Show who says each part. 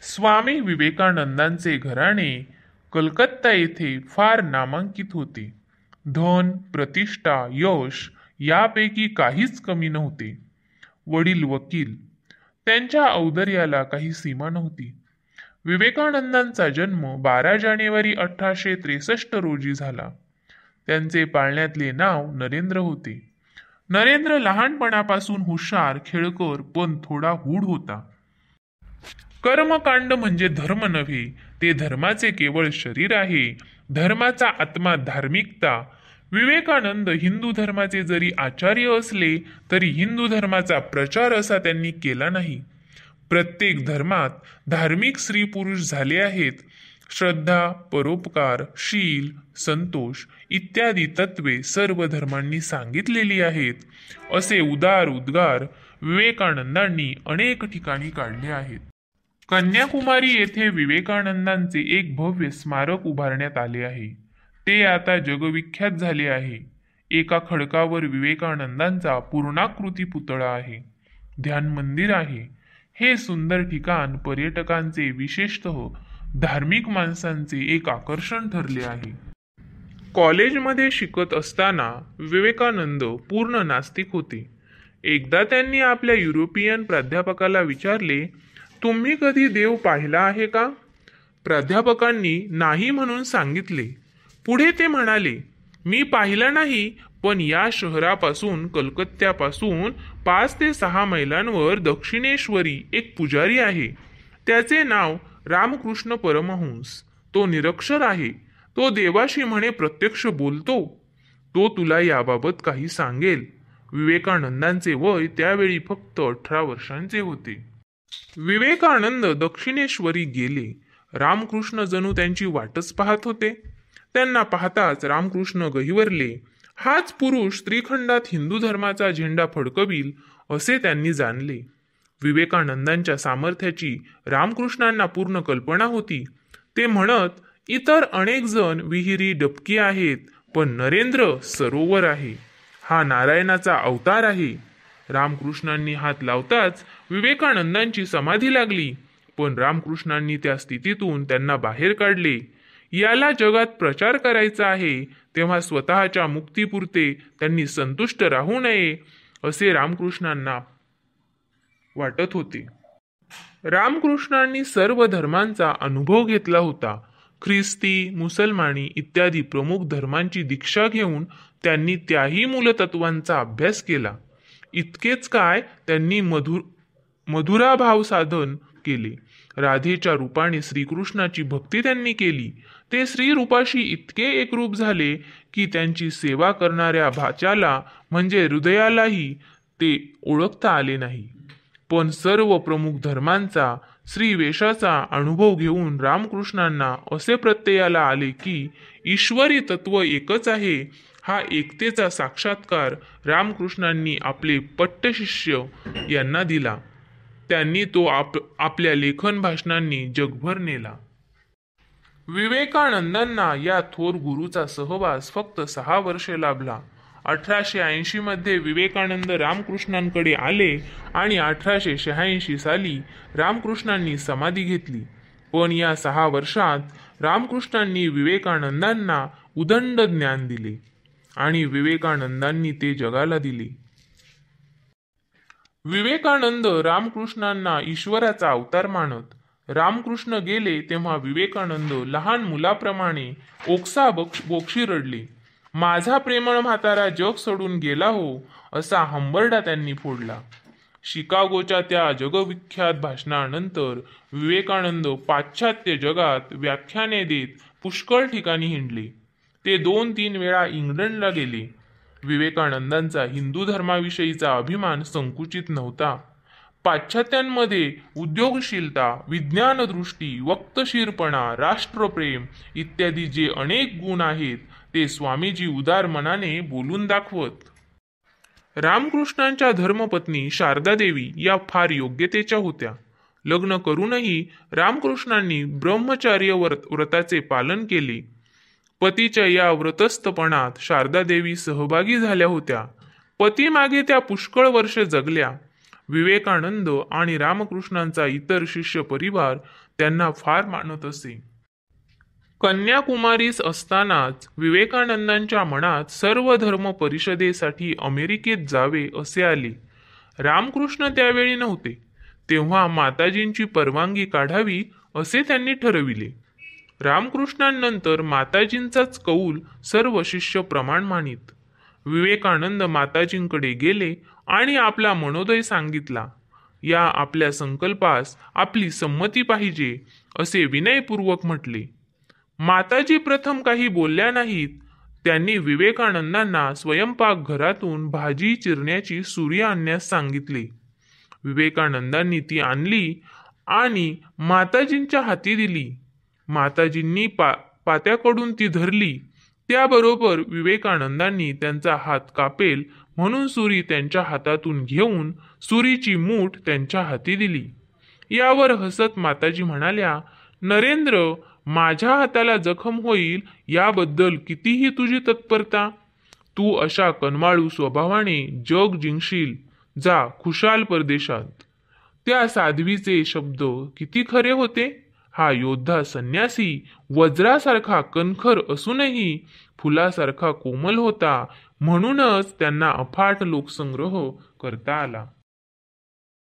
Speaker 1: स्वामी विवेकानंदांचे घराणे कलकत्ता येथे फार नामांकित होते. धन, प्रतिष्ठा, यश यापैकी काहीच कमी नव्हते. वडील वकील, त्यांच्या औदार्याला काही सीमा नव्हती. विवेकानंदांचा जन्म 12 जानेवारी 1863 रोजी झाला. त्यांचे पाळण्यातले नाव नरेंद्र होते. नरेंद्र लहानपणापासून हुशार, खेळकर पण थोडा गूढ होता. कर्मकांड म्हणजे धर्म नव्हे, ते धर्माचे केवळ शरीर आहे. धर्माचा आत्मा धार्मिकता. विवेकानंद हिंदू धर्माचे जरी आचार्य असले तरी हिंदू धर्माचा प्रचार असा त्यांनी केला नाही. प्रत्येक धर्मात धार्मिक स्त्री पुरुष झाले आहेत. श्रद्धा, परोपकार, शील, संतोष इत्यादी तत्वे सर्व धर्मांनी सांगितलेली आहेत. असे उदार उद्गार विवेकानंदांनी अनेक ठिकाणी काढले आहेत. कन्याकुमारी येथे विवेकानंदांचे एक भव्य स्मारक उभारण्यात आले आहे. ते आता जगविख्यात झाले आहे. एका खडकावर विवेकानंदांचा पूर्णाकृती पुतळा आहे. ध्यान मंदिर आहे. हे सुंदर ठिकाण पर्यटकांचे, विशेषतः धार्मिक माणसांचे एक आकर्षण ठरले आहे. कॉलेजमध्ये शिकत असताना विवेकानंद पूर्ण नास्तिक होते. एकदा त्यांनी आपल्या युरोपियन प्राध्यापकाला विचारले, तुम्ही कधी देव पाहिला आहे का? प्राध्यापकांनी नाही म्हणून सांगितले. पुढे ते म्हणाले, मी पाहिला नाही, पण या शहरापासून, कलकत्त्यापासून 5 ते 6 मैलांवर दक्षिणेश्वरी एक पुजारी आहे. त्याचे नाव रामकृष्ण परमहंस. तो निरक्षर आहे. तो देवाशी म्हणे प्रत्यक्ष बोलतो. तो तुला याबाबत काही सांगेल. विवेकानंदांचे वय त्यावेळी फक्त 18 वर्षांचे होते. विवेकानंद दक्षिणेश्वरी गेले. रामकृष्ण जणू त्यांची वाटच पाहत होते. त्यांना पाहताच रामकृष्ण गहिवरले. हाच पुरुष स्त्रीखंडात हिंदू धर्माचा झेंडा फडकविल असे त्यांनी जाणले. विवेकानंदांच्या सामर्थ्याची रामकृष्णांना पूर्ण कल्पना होती. ते म्हणत, इतर अनेक जण विहिरी, डबकी आहेत, पण नरेंद्र सरोवर आहे. हा नारायणाचा अवतार आहे. रामकृष्णांनी हात लावताच विवेकानंदांची समाधी लागली. पण रामकृष्णांनी त्या स्थितीतून त्यांना बाहेर काढले. याला जगात प्रचार करायचा आहे, तेव्हा स्वतःच्या मुक्तीपुरते त्यांनी संतुष्ट राहू नये असे रामकृष्णांना वाटत होते. रामकृष्णांनी सर्व धर्मांचा अनुभव घेतला होता. ख्रिस्ती, मुसलमानी इत्यादी प्रमुख धर्मांची दीक्षा घेऊन त्यांनी त्याही मूलतत्वांचा अभ्यास केला. इतकेच काय, त्यांनी मधुराभाव साधन केले. राधेच्या रूपाने श्रीकृष्णाची भक्ती त्यांनी केली. ते श्रीरूपाशी इतके एकरूप झाले की त्यांची सेवा करणाऱ्या भाच्याला म्हणजे हृदयालाही ते ओळखता आले नाही. पण सर्व प्रमुख धर्मांचा, श्रीवेशाचा अनुभव घेऊन रामकृष्णांना असे प्रत्ययाला आले की ईश्वरी तत्व एकच आहे. हा एकतेचा साक्षात्कार रामकृष्णांनी आपले पट्टशिष्य यांना दिला. त्यांनी तो आपल्या लेखन भाषणांनी जगभर नेला. विवेकानंदांना या थोर गुरुचा सहवास फक्त 6 वर्षे लाभला. 1880 मध्ये विवेकानंद रामकृष्णांकडे आले आणि 1886 साली रामकृष्णांनी समाधी घेतली. पण या 6 वर्षात रामकृष्णांनी विवेकानंदांना उदंड ज्ञान दिले आणि विवेकानंदांनी ते जगाला दिले. विवेकानंद रामकृष्णांना ईश्वराचा अवतार मानत. रामकृष्ण गेले तेव्हा विवेकानंद लहान मुलाप्रमाणे ओक्सा बोक्षी रडले. माझा प्रेमळ म्हातारा जग सोडून गेला हो, असा हंबरडा त्यांनी फोडला. शिकागोच्या त्या जगविख्यात भाषणानंतर विवेकानंद पाश्चात्य जगात व्याख्याने देत पुष्कळ ठिकाणी हिंडले. ते 2-3 वेळा इंग्लंडला गेले. विवेकानंदांचा हिंदू धर्माविषयीचा अभिमान संकुचित नव्हता. पाश्चात्यांमध्ये उद्योगशीलता, विज्ञानदृष्टी, वक्तशीरपणा, राष्ट्रप्रेम इत्यादी जे अनेक गुण आहेत ते स्वामीजी उदार मनाने बोलून दाखवत. रामकृष्णांच्या धर्मपत्नी शारदादेवी या फार योग्यतेच्या होत्या. लग्न करूनही रामकृष्णांनी ब्रह्मचार्य व्रताचे पालन केले. पतीच्या या व्रतस्थपणात शारदादेवी सहभागी झाल्या होत्या. पतीमागे त्या पुष्कळ वर्ष जगल्या. विवेकानंद आणि रामकृष्णांचा इतर शिष्य परिवार त्यांना फार मानत असे. कन्याकुमारीस असतानाच विवेकानंदांच्या मनात सर्व धर्म परिषदेसाठी अमेरिकेत जावे असे आले. रामकृष्ण त्यावेळी नव्हते, तेव्हा माताजींची परवानगी काढावी असे त्यांनी ठरविले. रामकृष्णांनंतर माताजींचाच कौल सर्व शिष्य प्रमाण मानित. विवेकानंद माताजींकडे गेले आणि आपला मनोदय सांगितला. या आपल्या संकल्पास आपली संमती पाहिजे असे विनयपूर्वक म्हटले. माताजी प्रथम काही बोलल्या नाहीत. त्यांनी विवेकानंदांना स्वयंपाकघरातून भाजी चिरण्याची सुरी आणण्यास सांगितले. विवेकानंदांनी ती आणली आणि माताजींच्या हाती दिली. माताजींनी पात्याकडून ती धरली. त्याबरोबर विवेकानंदांनी त्यांचा हात कापेल म्हणून सुरी त्यांच्या हातातून घेऊन सुरीची मूठ त्यांच्या हाती दिली. यावर हसत माताजी म्हणाल्या, नरेंद्र, माझ्या हाताला जखम होईल याबद्दल कितीही तुझी तत्परता. तू अशा कनमाळू स्वभावाने जग जिंकशील. जा खुशाल परदेशात. त्या साध्वीचे शब्द किती खरे होते. हा योद्धा संन्यासी वज्रासारखा कणखर असूनही फुलासारखा कोमल होता. म्हणूनच त्यांना अफाट लोकसंग्रह करता आला.